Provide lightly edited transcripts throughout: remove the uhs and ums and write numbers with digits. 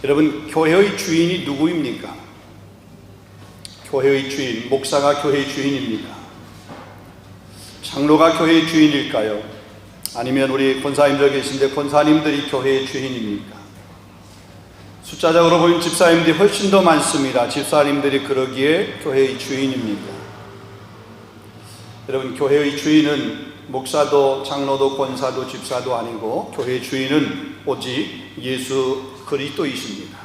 여러분, 교회의 주인이 누구입니까? 교회의 주인, 목사가 교회의 주인입니까? 장로가 교회의 주인일까요? 아니면 우리 권사님들 계신데 권사님들이 교회의 주인입니까? 숫자적으로 보면 집사님들이 훨씬 더 많습니다. 집사님들이 그러기에 교회의 주인입니까? 여러분, 교회의 주인은 목사도 장로도 권사도 집사도 아니고 교회의 주인은 오직 예수 그리스도이십니다.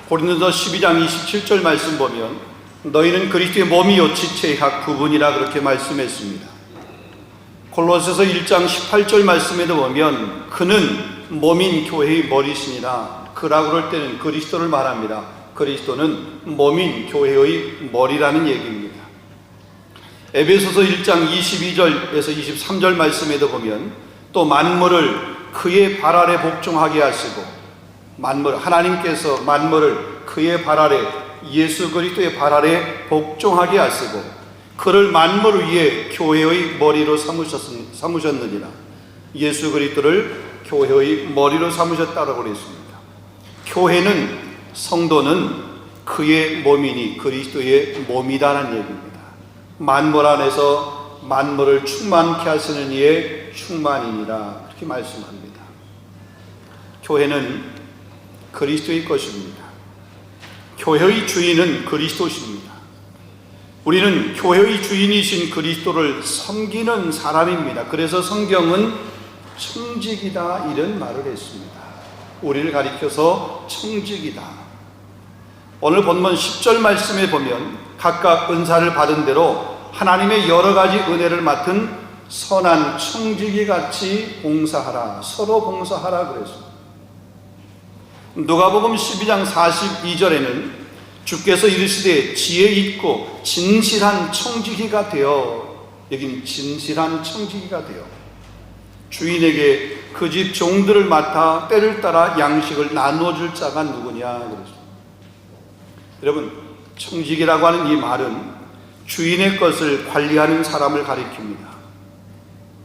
고린도서 12장 27절 말씀 보면 너희는 그리스도의 몸이요 지체의 각 부분이라 그렇게 말씀했습니다. 골로새서 1장 18절 말씀에도 보면 그는 몸인 교회의 머리시니라. 그라고 그럴 때는 그리스도를 말합니다. 그리스도는 몸인 교회의 머리라는 얘기입니다. 에베소서 1장 22절에서 23절 말씀에도 보면 또 만물을 그의 발 아래 복종하게 하시고 하나님께서 만물을 그의 발 아래 예수 그리스도의 발 아래 복종하게 하시고 그를 만물 위에 교회의 머리로 삼으셨느니라. 예수 그리스도를 교회의 머리로 삼으셨다고 그랬습니다. 교회는 성도는 그의 몸이니 그리스도의 몸이다라는 얘기입니다. 만물 안에서 만물을 충만케 하시는 이의 충만이니라 그렇게 말씀합니다. 교회는 그리스도의 것입니다. 교회의 주인은 그리스도십니다. 우리는 교회의 주인이신 그리스도를 섬기는 사람입니다. 그래서 성경은 청직이다 이런 말을 했습니다. 우리를 가리켜서 청직이다. 오늘 본문 10절 말씀에 보면 각각 은사를 받은 대로 하나님의 여러 가지 은혜를 맡은 선한 청지기 같이 봉사하라. 서로 봉사하라 그랬습니다. 누가복음 12장 42절에는 주께서 이르시되 지혜 있고 진실한 청지기가 되어, 여긴 진실한 청지기가 되어 주인에게 그 집 종들을 맡아 때를 따라 양식을 나누어줄 자가 누구냐 그랬습니다. 여러분, 청지기라고 하는 이 말은 주인의 것을 관리하는 사람을 가리킵니다.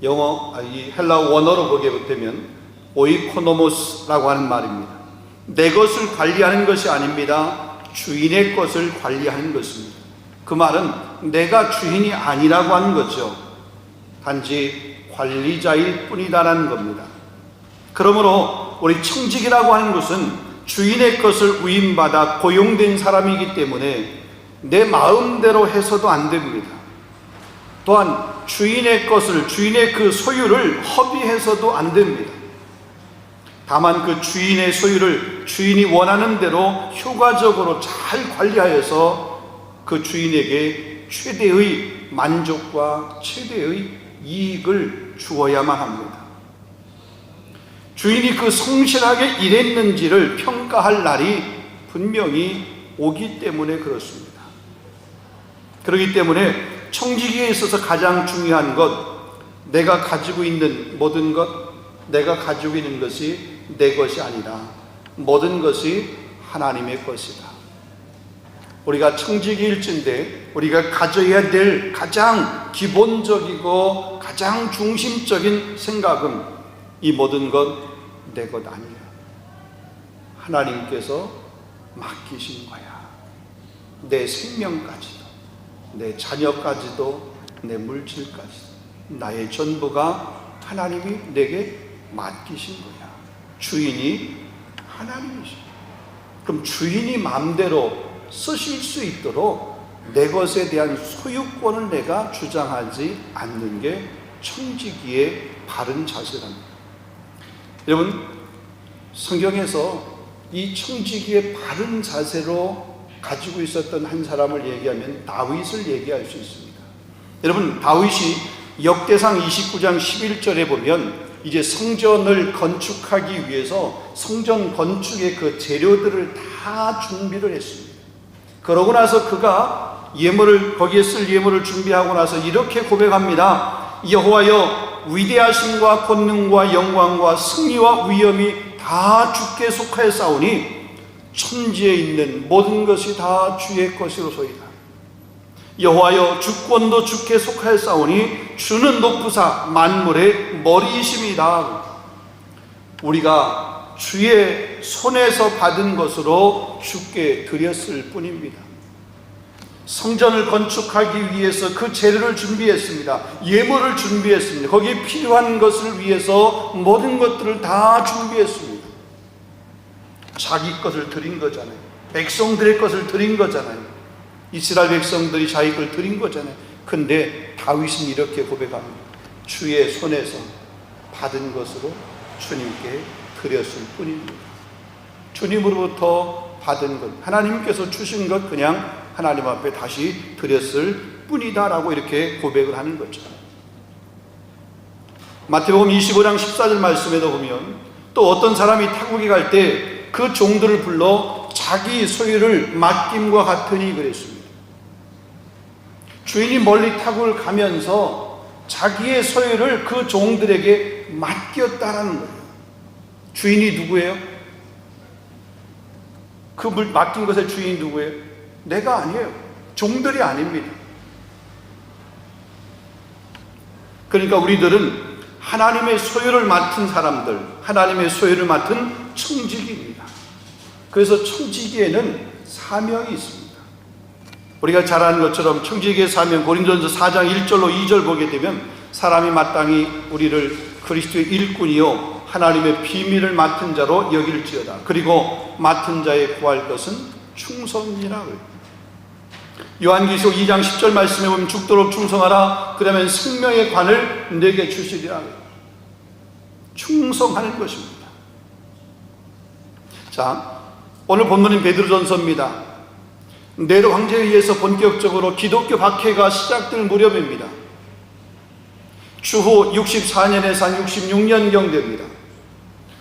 이 헬라어 원어로 보게 되면 오이코노모스라고 하는 말입니다. 내 것을 관리하는 것이 아닙니다. 주인의 것을 관리하는 것입니다. 그 말은 내가 주인이 아니라고 하는 거죠. 단지 관리자일 뿐이다라는 겁니다. 그러므로 우리 청직이라고 하는 것은 주인의 것을 위임받아 고용된 사람이기 때문에 내 마음대로 해서도 안 됩니다. 또한 주인의 것을, 주인의 그 소유를 허비해서도 안 됩니다. 다만 그 주인의 소유를 주인이 원하는 대로 효과적으로 잘 관리하여서 그 주인에게 최대의 만족과 최대의 이익을 주어야만 합니다. 주인이 그 성실하게 일했는지를 평가할 날이 분명히 오기 때문에 그렇습니다. 그렇기 때문에 청지기에 있어서 가장 중요한 것, 내가 가지고 있는 모든 것, 내가 가지고 있는 것이 내 것이 아니라 모든 것이 하나님의 것이다. 우리가 청지기일진데 우리가 가져야 될 가장 기본적이고 가장 중심적인 생각은 이 모든 것 내 것 아니야. 하나님께서 맡기신 거야. 내 생명까지도, 내 자녀까지도, 내 물질까지도, 나의 전부가 하나님이 내게 맡기신 거야. 주인이 하나님이시죠. 그럼 주인이 마음대로 쓰실 수 있도록 내 것에 대한 소유권을 내가 주장하지 않는 게 청지기의 바른 자세랍니다. 여러분, 성경에서 이 청지기의 바른 자세로 가지고 있었던 한 사람을 얘기하면 다윗을 얘기할 수 있습니다. 여러분, 다윗이 역대상 29장 11절에 보면 이제 성전을 건축하기 위해서 성전 건축의 그 재료들을 다 준비를 했습니다. 그러고 나서 그가 거기에 쓸 예물을 준비하고 나서 이렇게 고백합니다. 여호와여, 위대하심과 권능과 영광과 승리와 위엄이 다 주께 속하였사오니 천지에 있는 모든 것이 다 주의 것이로소이다. 여호와여, 주권도 주께 속하였사오니 주는 높으사 만물의 머리이심이다. 우리가 주의 손에서 받은 것으로 주께 드렸을 뿐입니다. 성전을 건축하기 위해서 그 재료를 준비했습니다. 예물을 준비했습니다. 거기에 필요한 것을 위해서 모든 것들을 다 준비했습니다. 자기 것을 드린 거잖아요. 백성들의 것을 드린 거잖아요. 이스라엘 백성들이 자기 걸 드린 거잖아요. 근데 다윗은 이렇게 고백합니다. 주의 손에서 받은 것으로 주님께 드렸을 뿐입니다. 주님으로부터 받은 것, 하나님께서 주신 것 그냥 하나님 앞에 다시 드렸을 뿐이다 라고 이렇게 고백을 하는 거죠. 마태복음 25장 14절 말씀에도 보면 또 어떤 사람이 타국에 갈 때 그 종들을 불러 자기 소유를 맡김과 같으니 그랬습니다. 주인이 멀리 타국을 가면서 자기의 소유를 그 종들에게 맡겼다라는 거예요. 주인이 누구예요? 그 맡긴 것의 주인이 누구예요? 내가 아니에요. 종들이 아닙니다. 그러니까 우리들은 하나님의 소유를 맡은 사람들, 하나님의 소유를 맡은 청지기입니다. 그래서 청지기에는 사명이 있습니다. 우리가 잘 아는 것처럼 청지기의 사명, 고린도전서 4장 1절로 2절 보게 되면 사람이 마땅히 우리를 그리스도의 일꾼이요 하나님의 비밀을 맡은 자로 여길지어다. 그리고 맡은 자에 구할 것은 충성이라고 해요. 요한계시록 2장 10절 말씀에 보면 죽도록 충성하라. 그러면 생명의 관을 내게 주시리라. 충성하는 것입니다. 자, 오늘 본문은 베드로전서입니다. 네로 황제에 의해서 본격적으로 기독교 박해가 시작될 무렵입니다. 주후 64년에서 한 66년경 됩니다.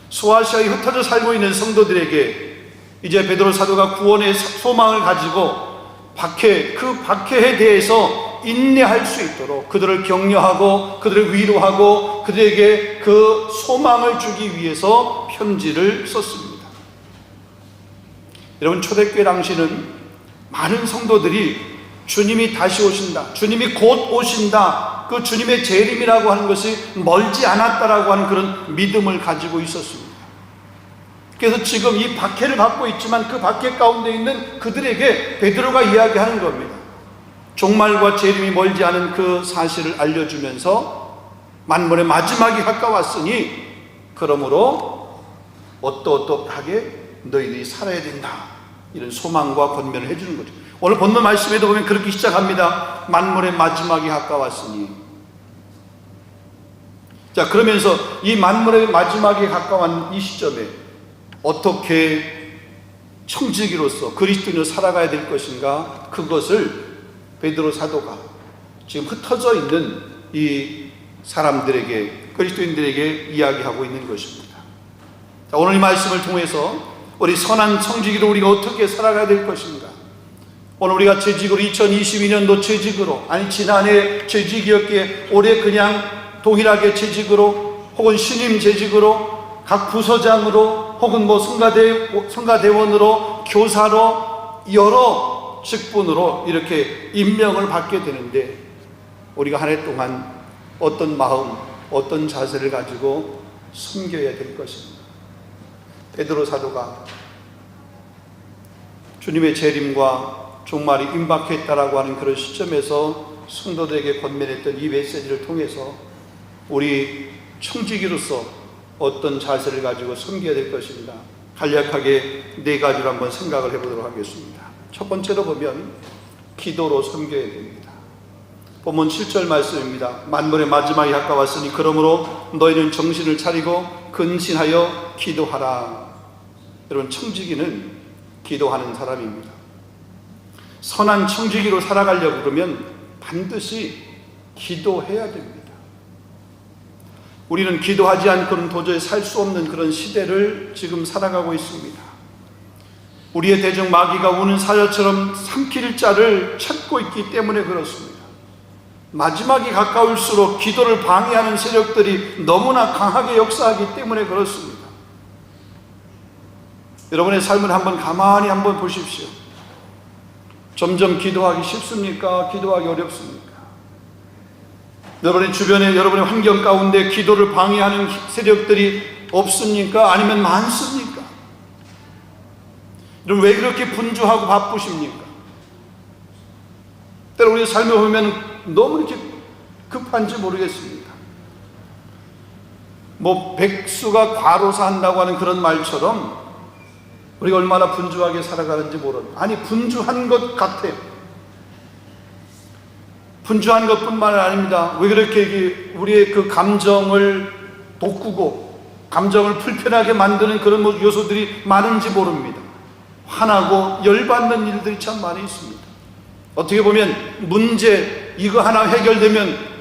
소아시아에 흩어져 살고 있는 성도들에게 이제 베드로 사도가 구원의 소망을 가지고 그 박해에 대해서 인내할 수 있도록 그들을 격려하고 그들을 위로하고 그들에게 그 소망을 주기 위해서 편지를 썼습니다. 여러분, 초대교회 당시는 많은 성도들이 주님이 다시 오신다, 주님이 곧 오신다, 그 주님의 재림이라고 하는 것이 멀지 않았다라고 하는 그런 믿음을 가지고 있었습니다. 그래서 지금 이 박해를 받고 있지만 그 박해 가운데 있는 그들에게 베드로가 이야기하는 겁니다. 종말과 재림이 멀지 않은 그 사실을 알려주면서 만물의 마지막이 가까웠으니 그러므로 어떠하게 너희들이 살아야 된다, 이런 소망과 권면을 해주는 거죠. 오늘 본문 말씀에도 보면 그렇게 시작합니다. 만물의 마지막이 가까웠으니. 자, 그러면서 이 만물의 마지막이 가까운 이 시점에 어떻게 청지기로서 그리스도인으로 살아가야 될 것인가, 그것을 베드로 사도가 지금 흩어져 있는 이 사람들에게, 그리스도인들에게 이야기하고 있는 것입니다. 자, 오늘 이 말씀을 통해서 우리 선한 청지기로 우리가 어떻게 살아가야 될 것인가, 오늘 우리가 재직으로 2022년도 재직으로, 아니 지난해 재직이었기에 올해 그냥 동일하게 재직으로 혹은 신임 재직으로 각 부서장으로 혹은 뭐 성가대원으로 교사로 여러 직분으로 이렇게 임명을 받게 되는데 우리가 한 해 동안 어떤 마음, 어떤 자세를 가지고 섬겨야 될 것입니다. 베드로 사도가 주님의 재림과 종말이 임박했다라고 하는 그런 시점에서 성도들에게 권면했던 이 메시지를 통해서 우리 청지기로서 어떤 자세를 가지고 섬겨야 될 것인가, 간략하게 네 가지로 한번 생각을 해보도록 하겠습니다. 첫 번째로 보면 기도로 섬겨야 됩니다. 본문 7절 말씀입니다. 만물의 마지막이 가까웠으니 그러므로 너희는 정신을 차리고 근신하여 기도하라. 여러분, 청지기는 기도하는 사람입니다. 선한 청지기로 살아가려고 그러면 반드시 기도해야 됩니다. 우리는 기도하지 않고는 도저히 살 수 없는 그런 시대를 지금 살아가고 있습니다. 우리의 대적 마귀가 우는 사자처럼 삼킬 자를 찾고 있기 때문에 그렇습니다. 마지막이 가까울수록 기도를 방해하는 세력들이 너무나 강하게 역사하기 때문에 그렇습니다. 여러분의 삶을 한번 가만히 한번 보십시오. 점점 기도하기 쉽습니까? 기도하기 어렵습니까? 여러분의 주변에, 여러분의 환경 가운데 기도를 방해하는 세력들이 없습니까? 아니면 많습니까? 여러분, 왜 그렇게 분주하고 바쁘십니까? 때로 우리 삶에 보면 너무 이렇게 급한지 모르겠습니다. 백수가 과로사한다고 하는 그런 말처럼 우리가 얼마나 분주하게 살아가는지 모릅니다. 아니, 분주한 것 같아요. 분주한 것뿐만 아닙니다. 왜 그렇게 우리의 그 감정을 돋구고 감정을 불편하게 만드는 그런 요소들이 많은지 모릅니다. 화나고 열받는 일들이 참 많이 있습니다. 어떻게 보면 문제 이거 하나 해결되면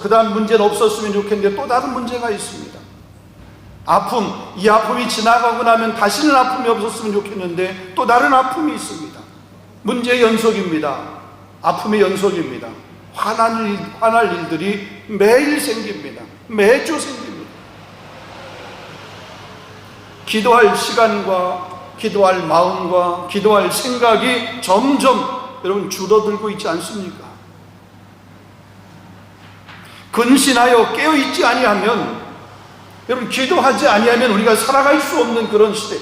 그 다음 문제는 없었으면 좋겠는데 또 다른 문제가 있습니다. 아픔, 이 아픔이 지나가고 나면 다시는 아픔이 없었으면 좋겠는데 또 다른 아픔이 있습니다. 문제의 연속입니다. 아픔의 연속입니다. 화날 일들이 매일 생깁니다. 매주 생깁니다. 기도할 시간과 기도할 마음과 기도할 생각이 점점 여러분 줄어들고 있지 않습니까? 근신하여 깨어있지 아니하면, 여러분, 기도하지 아니하면 우리가 살아갈 수 없는 그런 시대.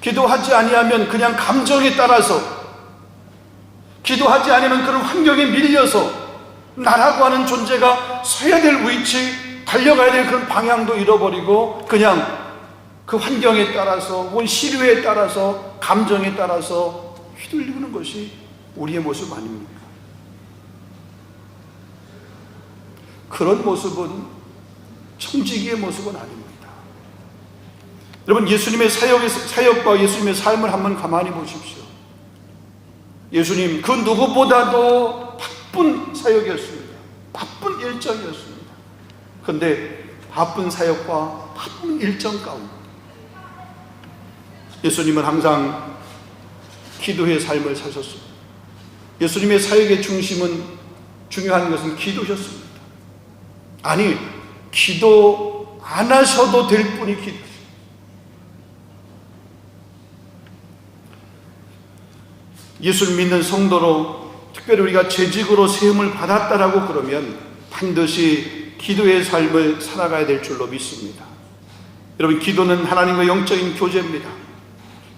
기도하지 아니하면 그냥 감정에 따라서, 기도하지 아니하면 그런 환경에 밀려서 나라고 하는 존재가 서야 될 위치, 달려가야 될 그런 방향도 잃어버리고 그냥 그 환경에 따라서 혹은 시류에 따라서 감정에 따라서 휘둘리는 것이 우리의 모습 아닙니까? 그런 모습은 청지기의 모습은 아닙니다. 여러분, 예수님의 사역과 예수님의 삶을 한번 가만히 보십시오. 예수님 그 누구보다도 바쁜 사역이었습니다. 바쁜 일정이었습니다. 그런데 바쁜 사역과 바쁜 일정 가운데 예수님은 항상 기도의 삶을 사셨습니다. 예수님의 사역의 중요한 것은 기도셨습니다. 아니, 기도 안 하셔도 될 분이 기도하셨습니다. 예수를 믿는 성도로 특별히 우리가 재직으로 세움을 받았다라고 그러면 반드시 기도의 삶을 살아가야 될 줄로 믿습니다. 여러분, 기도는 하나님과 영적인 교제입니다.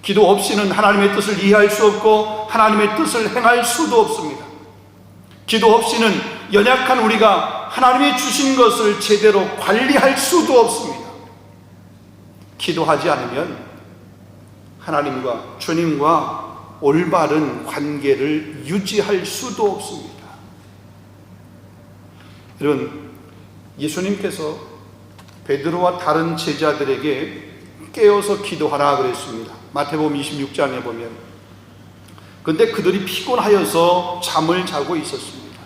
기도 없이는 하나님의 뜻을 이해할 수 없고 하나님의 뜻을 행할 수도 없습니다. 기도 없이는 연약한 우리가 하나님이 주신 것을 제대로 관리할 수도 없습니다. 기도하지 않으면 하나님과 주님과 올바른 관계를 유지할 수도 없습니다. 여러분, 예수님께서 베드로와 다른 제자들에게 깨어서 기도하라 그랬습니다. 마태복음 26장에 보면. 그런데 그들이 피곤하여서 잠을 자고 있었습니다.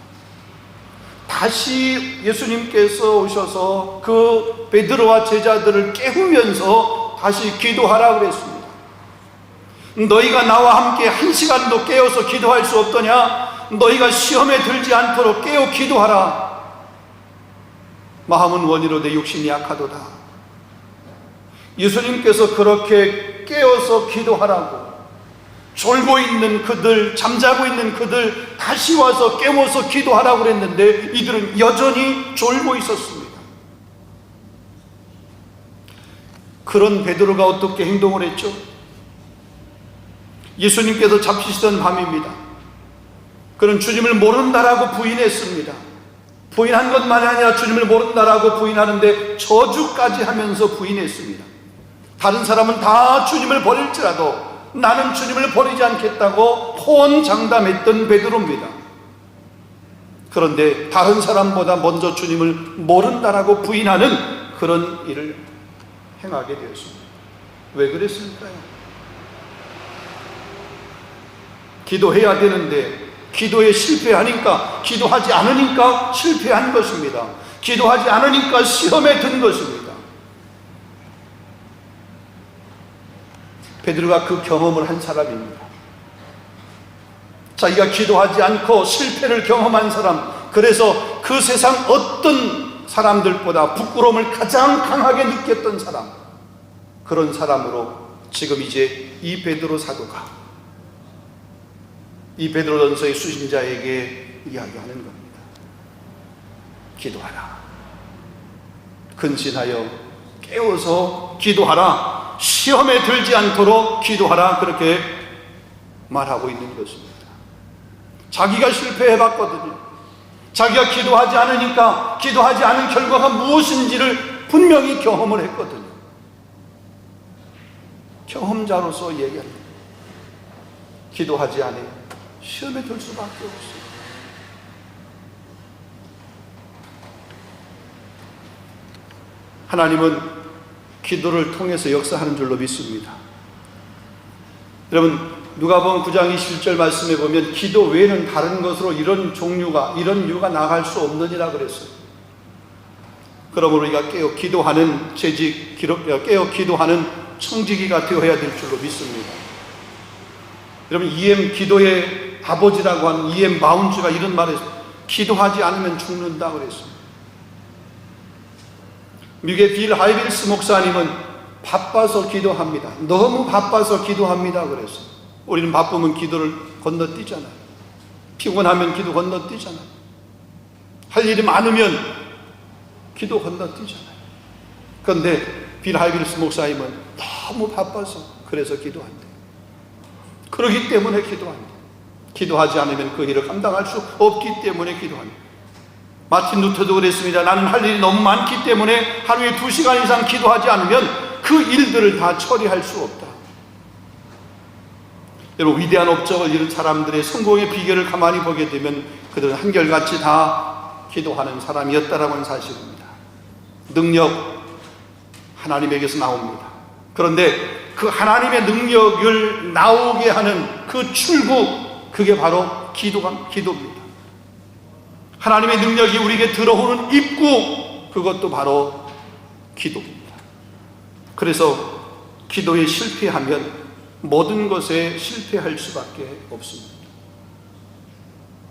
다시 예수님께서 오셔서 그 베드로와 제자들을 깨우면서 다시 기도하라 그랬습니다. 너희가 나와 함께 1시간도 깨어서 기도할 수 없더냐? 너희가 시험에 들지 않도록 깨어 기도하라. 마음은 원이로되 육신이 약하도다. 예수님께서 그렇게 깨어서 기도하라고, 졸고 있는 그들, 잠자고 있는 그들 다시 와서 깨워서 기도하라고 그랬는데 이들은 여전히 졸고 있었습니다. 그런 베드로가 어떻게 행동을 했죠? 예수님께서 잡히시던 밤입니다. 그는 주님을 모른다라고 부인했습니다. 부인한 것만이 아니라 주님을 모른다라고 부인하는데 저주까지 하면서 부인했습니다. 다른 사람은 다 주님을 버릴지라도 나는 주님을 버리지 않겠다고 호언장담했던 베드로입니다. 그런데 다른 사람보다 먼저 주님을 모른다라고 부인하는 그런 일을 행하게 되었습니다. 왜 그랬을까요? 기도해야 되는데 기도에 실패하니까, 기도하지 않으니까 실패한 것입니다. 기도하지 않으니까 시험에 든 것입니다. 베드로가 그 경험을 한 사람입니다. 자기가 기도하지 않고 실패를 경험한 사람, 그래서 그 세상 어떤 사람들보다 부끄러움을 가장 강하게 느꼈던 사람, 그런 사람으로 지금 이제 이 베드로 사도가 이 베드로전서의 수신자에게 이야기하는 겁니다. 기도하라. 근신하여 깨워서 기도하라. 시험에 들지 않도록 기도하라. 그렇게 말하고 있는 것입니다. 자기가 실패해봤거든요. 자기가 기도하지 않으니까 기도하지 않은 결과가 무엇인지를 분명히 경험을 했거든요. 경험자로서 얘기합니다. 기도하지 않으면 시험에 들 수밖에 없어요. 하나님은 기도를 통해서 역사하는 줄로 믿습니다. 여러분, 누가복음 9장 27절 말씀에 보면 기도 외에는 다른 것으로 이런 이유가 나갈 수 없느니라 그랬어요. 그러므로 우리가 깨어 기도하는 깨어 기도하는 청지기가 되어야 될 줄로 믿습니다. 여러분, E.M. 기도의 아버지라고 하는 E.M. 마운트가 이런 말을 했어요. 기도하지 않으면 죽는다 그랬습니다. 미국의 빌 하이빌스 목사님은 바빠서 기도합니다. 너무 바빠서 기도합니다 그랬어요. 우리는 바쁘면 기도를 건너뛰잖아요. 피곤하면 기도 건너뛰잖아요. 할 일이 많으면 기도 건너뛰잖아요. 그런데 빌 하이빌스 목사님은 너무 바빠서 그래서 기도한대요. 그러기 때문에 기도한대요. 기도하지 않으면 그 일을 감당할 수 없기 때문에 기도합니다. 마틴 루터도 그랬습니다. 나는 할 일이 너무 많기 때문에 하루에 2시간 이상 기도하지 않으면 그 일들을 다 처리할 수 없다. 여러분, 위대한 업적을 이룬 사람들의 성공의 비결을 가만히 보게 되면 그들은 한결같이 다 기도하는 사람이었다라고 하는 사실입니다. 능력 하나님에게서 나옵니다. 그런데 그 하나님의 능력을 나오게 하는 그 출구, 그게 바로 기도입니다. 하나님의 능력이 우리에게 들어오는 입구, 그것도 바로 기도입니다. 그래서 기도에 실패하면 모든 것에 실패할 수밖에 없습니다.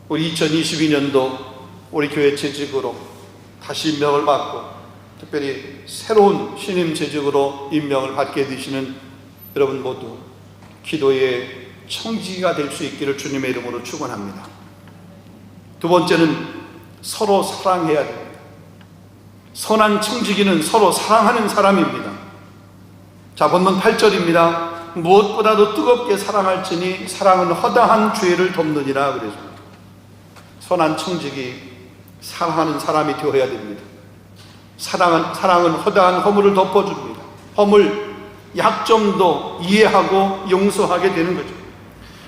우리 2022년도 우리 교회 재직으로 다시 임명을 받고 특별히 새로운 신임 재직으로 임명을 받게 되시는 여러분 모두 기도의 청지기가 될 수 있기를 주님의 이름으로 축원합니다. 두 번째는 서로 사랑해야 됩니다. 선한 청지기는 서로 사랑하는 사람입니다. 자, 본문 8절입니다. 무엇보다도 뜨겁게 사랑할지니 사랑은 허다한 죄를 덮느니라 그랬습니다. 선한 청지기, 사랑하는 사람이 되어야 됩니다. 사랑은 허다한 허물을 덮어줍니다. 허물, 약점도 이해하고 용서하게 되는 거죠.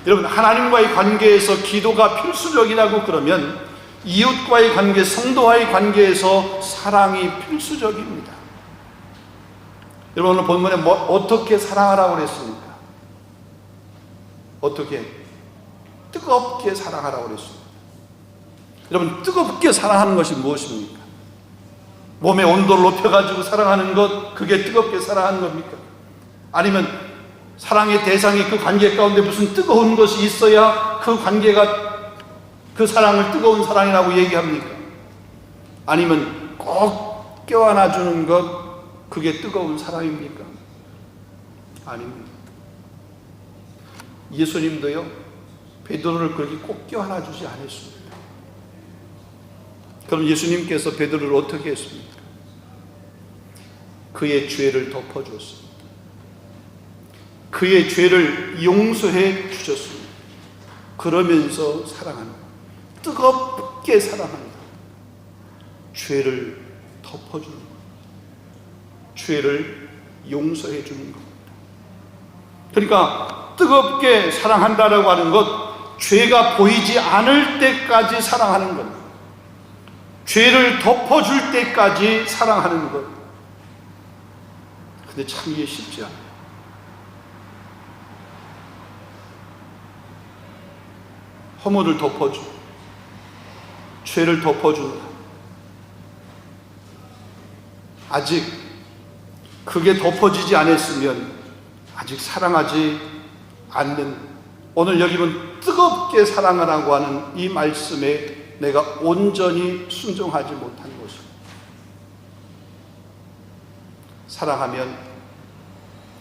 여러분, 하나님과의 관계에서 기도가 필수적이라고 그러면 이웃과의 관계, 성도와의 관계에서 사랑이 필수적입니다. 여러분, 오늘 본문에 어떻게 사랑하라고 그랬습니까? 어떻게? 뜨겁게 사랑하라고 그랬습니다. 여러분, 뜨겁게 사랑하는 것이 무엇입니까? 몸의 온도를 높여가지고 사랑하는 것, 그게 뜨겁게 사랑하는 겁니까? 아니면 사랑의 대상이 그 관계 가운데 무슨 뜨거운 것이 있어야 그 관계가 그 사랑을 뜨거운 사랑이라고 얘기합니까? 아니면 꼭 껴안아주는 것, 그게 뜨거운 사랑입니까? 아닙니다. 예수님도요, 베드로를 그렇게 꼭 껴안아주지 않았습니다. 그럼 예수님께서 베드로를 어떻게 했습니까? 그의 죄를 덮어주었습니다. 그의 죄를 용서해 주셨습니다. 그러면서 사랑합니다. 뜨겁게 사랑합니다. 죄를 덮어주는 것, 죄를 용서해 주는 겁니다. 그러니까 뜨겁게 사랑한다라고 하는 것, 죄가 보이지 않을 때까지 사랑하는 겁니다. 죄를 덮어줄 때까지 사랑하는 것. 근데 참 이게 쉽지 않아요. 허물을 덮어주고 죄를 덮어준다. 아직 그게 덮어지지 않았으면 아직 사랑하지 않는, 오늘 여기 보면 뜨겁게 사랑하라고 하는 이 말씀에 내가 온전히 순종하지 못한 것입니다. 사랑하면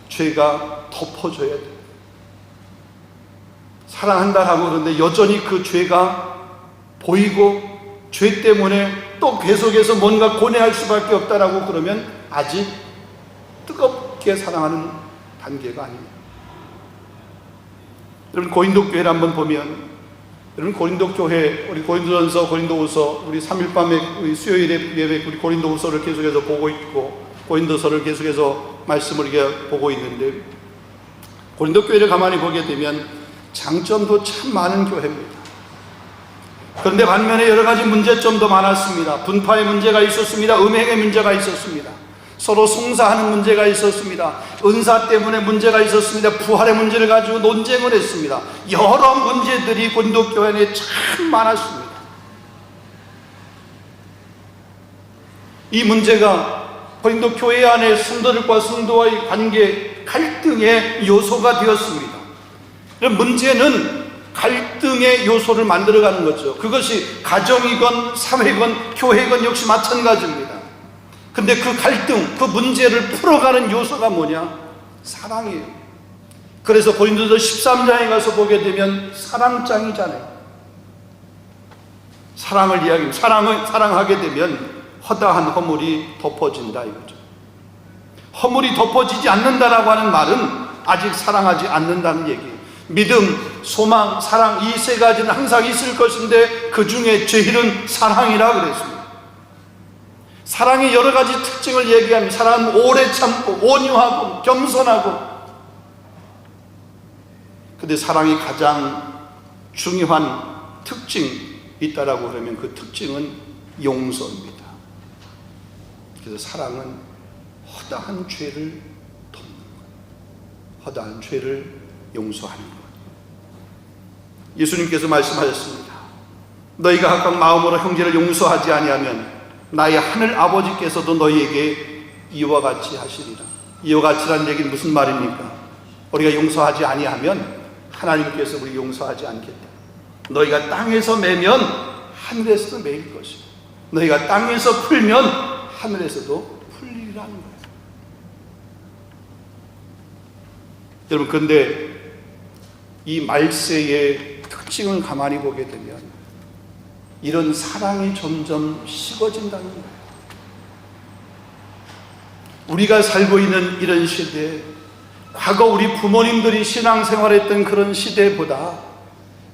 죄가 덮어져야 돼요. 사랑한다 하고 그러는데 여전히 그 죄가 보이고 죄 때문에 또 계속해서 뭔가 고뇌할 수밖에 없다라고 그러면 아직 뜨겁게 사랑하는 단계가 아닙니다. 여러분, 고린도 교회를 한번 보면, 여러분, 고린도 교회, 우리 고린도전서, 고린도후서, 우리 3일 밤에 우리 수요일에 예배, 우리 고린도후서를 계속해서 보고 있고 고린도서를 계속해서 말씀을 이렇게 보고 있는데, 고린도 교회를 가만히 보게 되면 장점도 참 많은 교회입니다. 그런데 반면에 여러 가지 문제점도 많았습니다. 분파의 문제가 있었습니다. 음행의 문제가 있었습니다. 서로 송사하는 문제가 있었습니다. 은사 때문에 문제가 있었습니다. 부활의 문제를 가지고 논쟁을 했습니다. 여러 문제들이 고린도 교회 안에 참 많았습니다. 이 문제가 고린도 교회 안에 성도들과 성도와의 관계, 갈등의 요소가 되었습니다. 문제는 갈등의 요소를 만들어가는 거죠. 그것이 가정이건 사회건 교회건 역시 마찬가지입니다. 근데 그 갈등, 그 문제를 풀어가는 요소가 뭐냐? 사랑이에요. 그래서 고린도서 13장에 가서 보게 되면 사랑장이잖아요. 사랑을 이야기합니다. 사랑하게 되면 허다한 허물이 덮어진다 이거죠. 허물이 덮어지지 않는다라고 하는 말은 아직 사랑하지 않는다는 얘기예요. 믿음, 소망, 사랑, 이 세 가지는 항상 있을 것인데 그 중에 제일은 사랑이라 그랬습니다. 사랑의 여러 가지 특징을 얘기합니다. 사랑은 오래 참고 온유하고 겸손하고, 근데 사랑이 가장 중요한 특징이 있다라고 그러면 그 특징은 용서입니다. 그래서 사랑은 허다한 죄를 덮는 것, 허다한 죄를 용서하는 것. 예수님께서 말씀하셨습니다. 너희가 각각 마음으로 형제를 용서하지 아니하면 나의 하늘 아버지께서도 너희에게 이와 같이 하시리라. 이와 같이라는 얘기는 무슨 말입니까? 우리가 용서하지 아니하면 하나님께서 우리 용서하지 않겠다. 너희가 땅에서 매면 하늘에서도 매일 것이고 너희가 땅에서 풀면 하늘에서도 풀리라는 거예요. 여러분, 근데 이 말세의 특징을 가만히 보게 되면 이런 사랑이 점점 식어진다는 거예요. 우리가 살고 있는 이런 시대, 과거 우리 부모님들이 신앙생활했던 그런 시대보다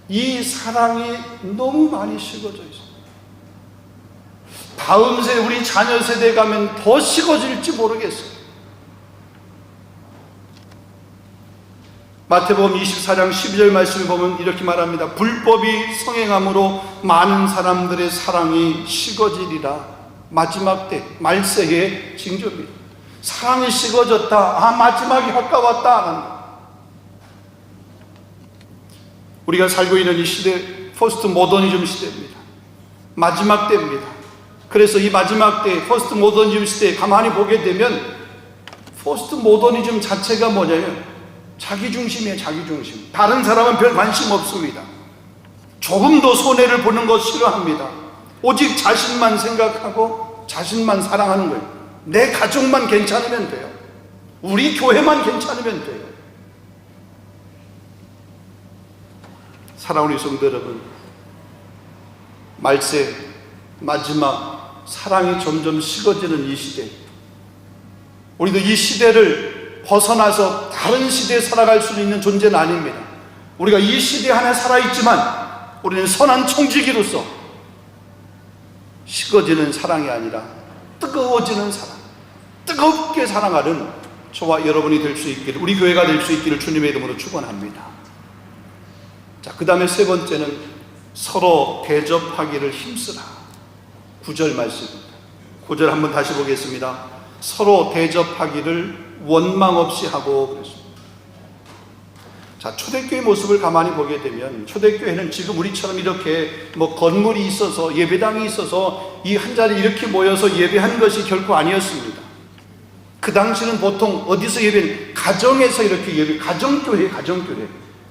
이 사랑이 너무 많이 식어져 있어요. 다음 세대, 우리 자녀 세대 가면 더 식어질지 모르겠어요. 마태복음 24장 12절 말씀을 보면 이렇게 말합니다. 불법이 성행함으로 많은 사람들의 사랑이 식어지리라. 마지막 때, 말세의 징조입니다. 사랑이 식어졌다. 마지막이 가까웠다. 우리가 살고 있는 이 시대, 포스트 모더니즘 시대입니다. 마지막 때입니다. 그래서 이 마지막 때, 포스트 모더니즘 시대에 가만히 보게 되면 포스트 모더니즘 자체가 뭐냐면 자기중심이에요. 자기중심. 다른 사람은 별 관심 없습니다. 조금 더 손해를 보는 것 싫어합니다. 오직 자신만 생각하고 자신만 사랑하는 거예요. 내 가족만 괜찮으면 돼요. 우리 교회만 괜찮으면 돼요. 사랑하는 성도 여러분, 말세 마지막 사랑이 점점 식어지는 이 시대, 우리도 이 시대를 벗어나서 다른 시대에 살아갈 수 있는 존재는 아닙니다. 우리가 이 시대 안에 살아있지만 우리는 선한 청지기로서 식어지는 사랑이 아니라 뜨거워지는 사랑, 뜨겁게 사랑하는 저와 여러분이 될 수 있기를, 우리 교회가 될 수 있기를 주님의 이름으로 축원합니다. 자, 그 다음에 세 번째는 서로 대접하기를 힘쓰라. 9절 말씀입니다. 9절 한번 다시 보겠습니다. 서로 대접하기를 원망 없이 하고 그랬습니다. 자, 초대교회 모습을 가만히 보게 되면 초대교회는 지금 우리처럼 이렇게 건물이 있어서 예배당이 있어서 이 한 자리에 이렇게 모여서 예배한 것이 결코 아니었습니다. 그 당시는 보통 어디서 가정에서 이렇게 예배, 가정교회.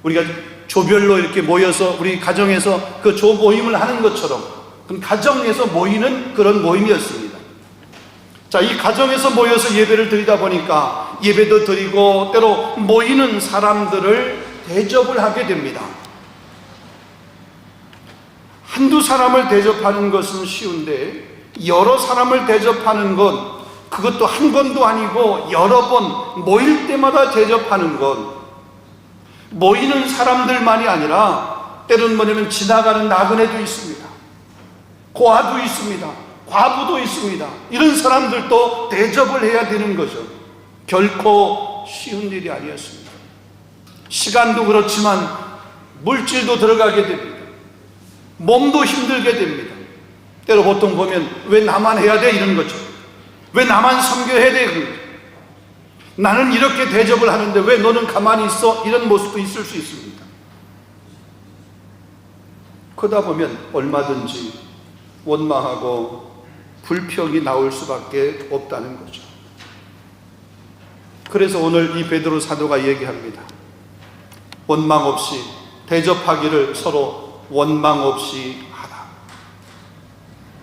우리가 조별로 이렇게 모여서 우리 가정에서 그 조모임을 하는 것처럼 그 가정에서 모이는 그런 모임이었습니다. 자, 이 가정에서 모여서 예배를 드리다 보니까 예배도 드리고 때로 모이는 사람들을 대접을 하게 됩니다. 한두 사람을 대접하는 것은 쉬운데 여러 사람을 대접하는 것, 그것도 한 번도 아니고 여러 번 모일 때마다 대접하는 것, 모이는 사람들만이 아니라 때로는 뭐냐면 지나가는 나그네도 있습니다. 고아도 있습니다. 과부도 있습니다. 이런 사람들도 대접을 해야 되는 거죠. 결코 쉬운 일이 아니었습니다. 시간도 그렇지만 물질도 들어가게 됩니다. 몸도 힘들게 됩니다. 때로 보통 보면 왜 나만 해야 돼? 이런 거죠. 왜 나만 섬겨야 돼? 그런 거죠. 나는 이렇게 대접을 하는데 왜 너는 가만히 있어? 이런 모습도 있을 수 있습니다. 그러다 보면 얼마든지 원망하고 불평이 나올 수밖에 없다는 거죠. 그래서 오늘 이 베드로 사도가 얘기합니다. 원망 없이 대접하기를 서로 원망 없이 하라.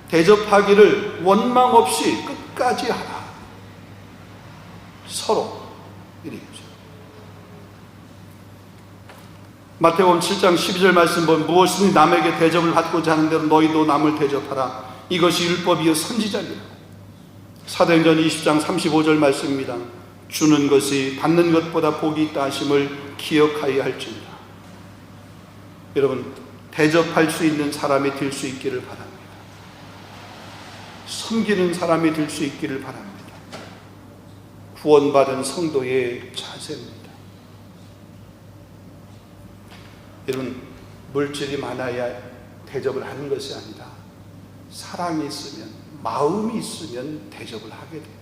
대접하기를 원망 없이 끝까지 하라. 서로 이렇게. 마태복음 7장 12절 말씀 보면 무엇이든 남에게 대접을 받고자 하는 대로 너희도 남을 대접하라. 이것이 율법이요 선지자니라. 사도행전 20장 35절 말씀입니다. 주는 것이 받는 것보다 복이 있다 하심을 기억하여야 할지니라. 여러분, 대접할 수 있는 사람이 될 수 있기를 바랍니다. 섬기는 사람이 될 수 있기를 바랍니다. 구원받은 성도의 자세입니다. 여러분, 물질이 많아야 대접을 하는 것이 아니라 사랑이 있으면, 마음이 있으면 대접을 하게 돼요.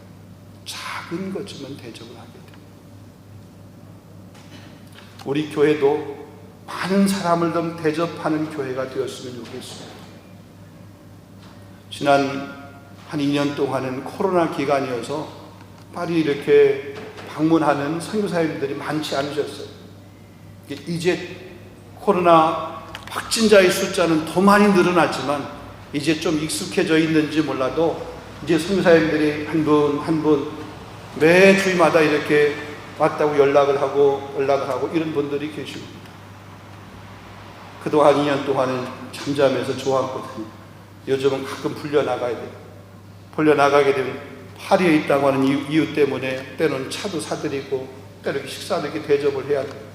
작은 거지만 대접을 하게 돼요. 우리 교회도 많은 사람을 좀 대접하는 교회가 되었으면 좋겠습니다. 지난 한 2년 동안은 코로나 기간이어서 파리 이렇게 방문하는 선교사님들이 많지 않으셨어요. 이제 코로나 확진자의 숫자는 더 많이 늘어났지만 이제 좀 익숙해져 있는지 몰라도 이제 선교사님들이 한 분 매 주마다 이렇게 왔다고 연락을 하고 이런 분들이 계십니다. 그동안 2년 동안은 잠잠해서 좋았거든요. 요즘은 가끔 풀려나가야 돼요. 풀려나가게 되면 파리에 있다고 하는 이유 때문에 때로는 차도 사드리고 때로는 식사도 이렇게 대접을 해야 돼요.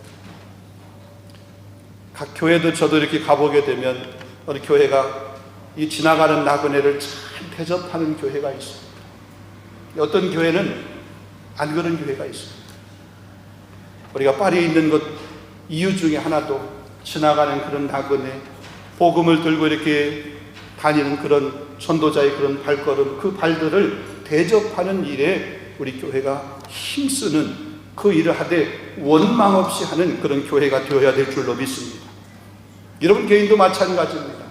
각 교회도 저도 이렇게 가보게 되면 어느 교회가 이 지나가는 나그네를 잘 대접하는 교회가 있습니다. 어떤 교회는 안 그런 교회가 있습니다. 우리가 파리에 있는 것 이유 중에 하나도 지나가는 그런 나그네, 복음을 들고 이렇게 다니는 그런 전도자의 그런 발걸음, 그 발들을 대접하는 일에 우리 교회가 힘쓰는 그 일을 하되 원망 없이 하는 그런 교회가 되어야 될 줄로 믿습니다. 여러분 개인도 마찬가지입니다.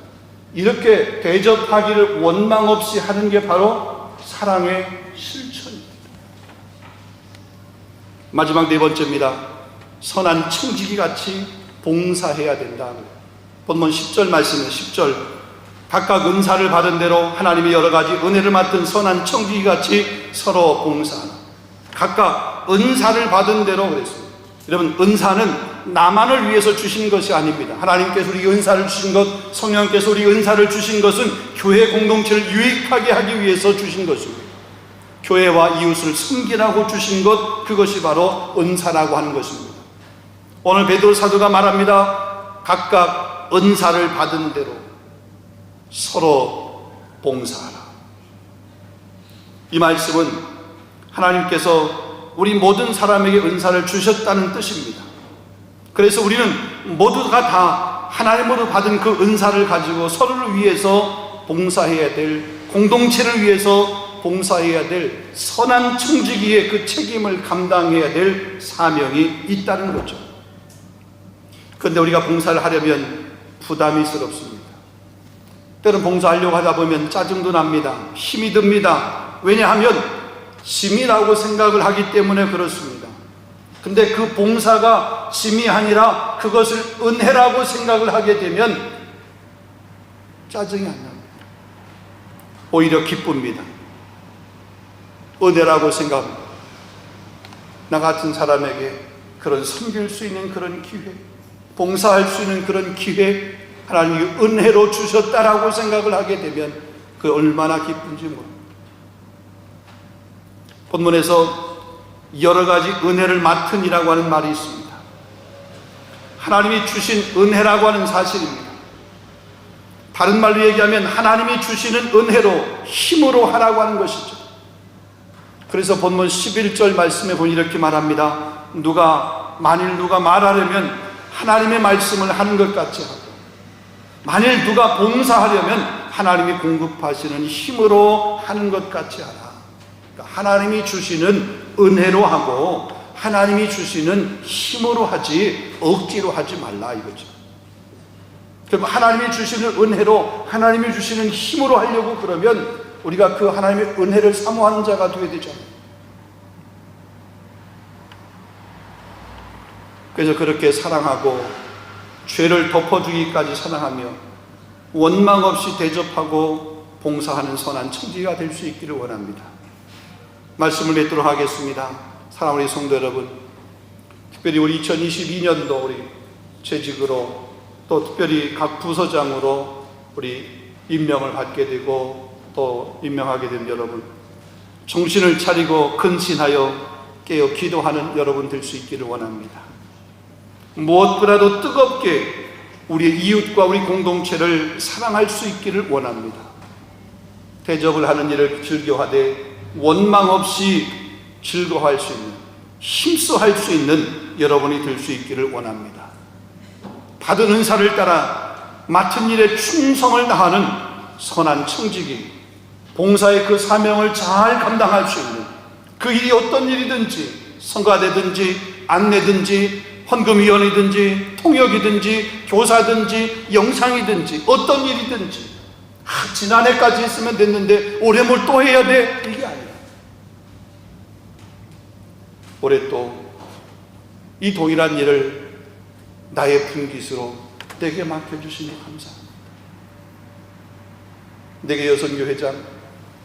이렇게 대접하기를 원망 없이 하는 게 바로 사랑의 실천입니다. 마지막 네 번째입니다. 선한 청지기 같이 봉사해야 된다. 본문 10절 말씀에 10절 각각 은사를 받은 대로 하나님이 여러 가지 은혜를 맡은 선한 청지기 같이 서로 봉사하라. 각각 은사를 받은 대로 그랬습니다. 여러분, 은사는 나만을 위해서 주신 것이 아닙니다. 하나님께서 우리 은사를 주신 것, 성령께서 우리 은사를 주신 것은 교회 공동체를 유익하게 하기 위해서 주신 것입니다. 교회와 이웃을 섬기라고 주신 것, 그것이 바로 은사라고 하는 것입니다. 오늘 베드로 사도가 말합니다. 각각 은사를 받은 대로 서로 봉사하라. 이 말씀은 하나님께서 우리 모든 사람에게 은사를 주셨다는 뜻입니다. 그래서 우리는 모두가 다 하나님으로 받은 그 은사를 가지고 서로를 위해서 봉사해야 될, 공동체를 위해서 봉사해야 될 선한 청지기의 그 책임을 감당해야 될 사명이 있다는 거죠. 그런데 우리가 봉사를 하려면 부담이 스럽습니다. 때로는 봉사하려고 하다 보면 짜증도 납니다. 힘이 듭니다. 왜냐하면 짐이라고 생각을 하기 때문에 그렇습니다. 근데 그 봉사가 짐이 아니라 그것을 은혜라고 생각을 하게 되면 짜증이 안 납니다. 오히려 기쁩니다. 은혜라고 생각합니다. 나 같은 사람에게 그런 섬길 수 있는 그런 기회, 봉사할 수 있는 그런 기회, 하나님이 은혜로 주셨다라고 생각을 하게 되면 그 얼마나 기쁜지 모릅니다. 본문에서 여러 가지 은혜를 맡은 이라고 하는 말이 있습니다. 하나님이 주신 은혜라고 하는 사실입니다. 다른 말로 얘기하면 하나님이 주시는 은혜로 힘으로 하라고 하는 것이죠. 그래서 본문 11절 말씀에 보니 이렇게 말합니다. 만일 누가 말하려면 하나님의 말씀을 하는 것 같이 하고, 만일 누가 봉사하려면 하나님이 공급하시는 힘으로 하는 것 같이 하라. 그러니까 하나님이 주시는 은혜로 하고 하나님이 주시는 힘으로 하지 억지로 하지 말라 이거죠. 그럼 하나님이 주시는 은혜로 하나님이 주시는 힘으로 하려고 그러면 우리가 그 하나님의 은혜를 사모하는 자가 되어야 되잖아요. 그래서 그렇게 사랑하고 죄를 덮어주기까지 사랑하며 원망 없이 대접하고 봉사하는 선한 청지기가 될 수 있기를 원합니다. 말씀을 맺도록 하겠습니다. 사랑하는 우리 성도 여러분, 특별히 우리 2022년도 우리 재직으로 또 특별히 각 부서장으로 우리 임명을 받게 되고 또 임명하게 된 여러분, 정신을 차리고 근신하여 깨어 기도하는 여러분 될 수 있기를 원합니다. 무엇보다도 뜨겁게 우리의 이웃과 우리 공동체를 사랑할 수 있기를 원합니다. 대접을 하는 일을 즐겨하되 원망 없이 즐거워할 수 있는, 힘써할 수 있는 여러분이 될 수 있기를 원합니다. 받은 은사를 따라 맡은 일에 충성을 다하는 선한 청지기, 봉사의 그 사명을 잘 감당할 수 있는, 그 일이 어떤 일이든지 성가대든지 안내든지 헌금위원이든지 통역이든지 교사든지 영상이든지 어떤 일이든지 지난해까지 했으면 됐는데 올해 뭘 또 해야 돼? 이게 아니라 올해 또 이 동일한 일을 나의 분깃으로 내게 맡겨주시니 감사합니다. 내게 여성교 회장,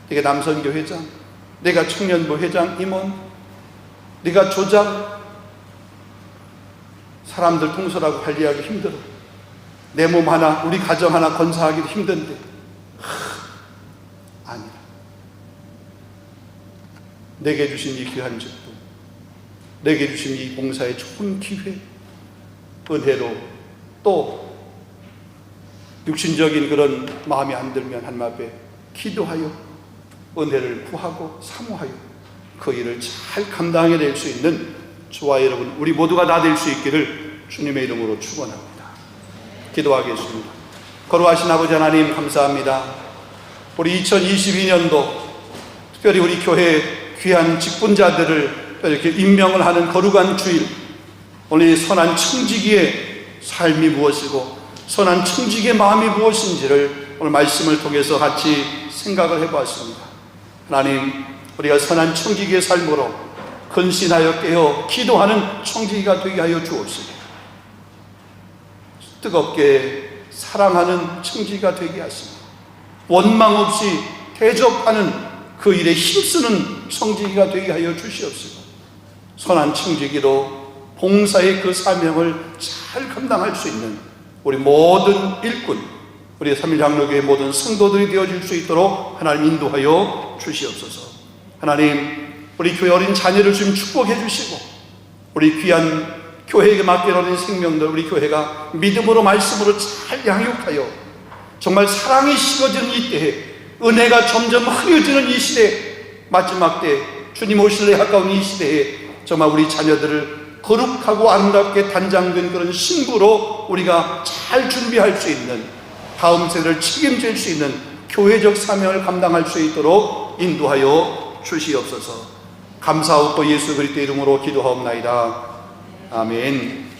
내게 남성교 회장, 내가 청년부 회장 임원, 내가 조장, 사람들 통솔하고 관리하기 힘들어. 내 몸 하나, 우리 가정 하나 건사하기도 힘든데 아니라 내게 주신 이 귀한 직분, 내게 주신 이 봉사의 좋은 기회, 은혜로 또 육신적인 그런 마음이 안 들면 한마디에 기도하여 은혜를 구하고 사모하여 그 일을 잘 감당해낼 수 있는 저와 여러분, 우리 모두가 다 될 수 있기를 주님의 이름으로 축원합니다. 기도하겠습니다. 거룩하신 아버지 하나님 감사합니다. 우리 2022년도 특별히 우리 교회 귀한 직분자들을 이렇게 임명을 하는 거룩한 주일, 오늘 선한 청지기의 삶이 무엇이고 선한 청지기의 마음이 무엇인지를 오늘 말씀을 통해서 같이 생각을 해보았습니다. 하나님, 우리가 선한 청지기의 삶으로 근신하여 깨어 기도하는 청지기가 되게 하여 주옵소서. 뜨겁게 사랑하는 청지기가 되게 하시고 원망 없이 대접하는 그 일에 힘쓰는 청지기가 되게 하여 주시옵소서. 선한 청지기로 봉사의 그 사명을 잘 감당할 수 있는 우리 모든 일꾼, 우리 삼일장로교회 모든 성도들이 되어줄 수 있도록 하나님 인도하여 주시옵소서. 하나님, 우리 교회 어린 자녀를 좀 축복해 주시고 우리 귀한 교회에게 맡겨놓은 생명들, 우리 교회가 믿음으로 말씀으로 잘 양육하여 정말 사랑이 식어지는 이 때에, 은혜가 점점 흐려지는 이 시대, 마지막 때 주님 오실래 가까운 이 시대에 정말 우리 자녀들을 거룩하고 아름답게 단장된 그런 신부로 우리가 잘 준비할 수 있는, 다음 세대를 책임질 수 있는 교회적 사명을 감당할 수 있도록 인도하여 주시옵소서. 감사하고 예수 그리스도 이름으로 기도하옵나이다. 아멘.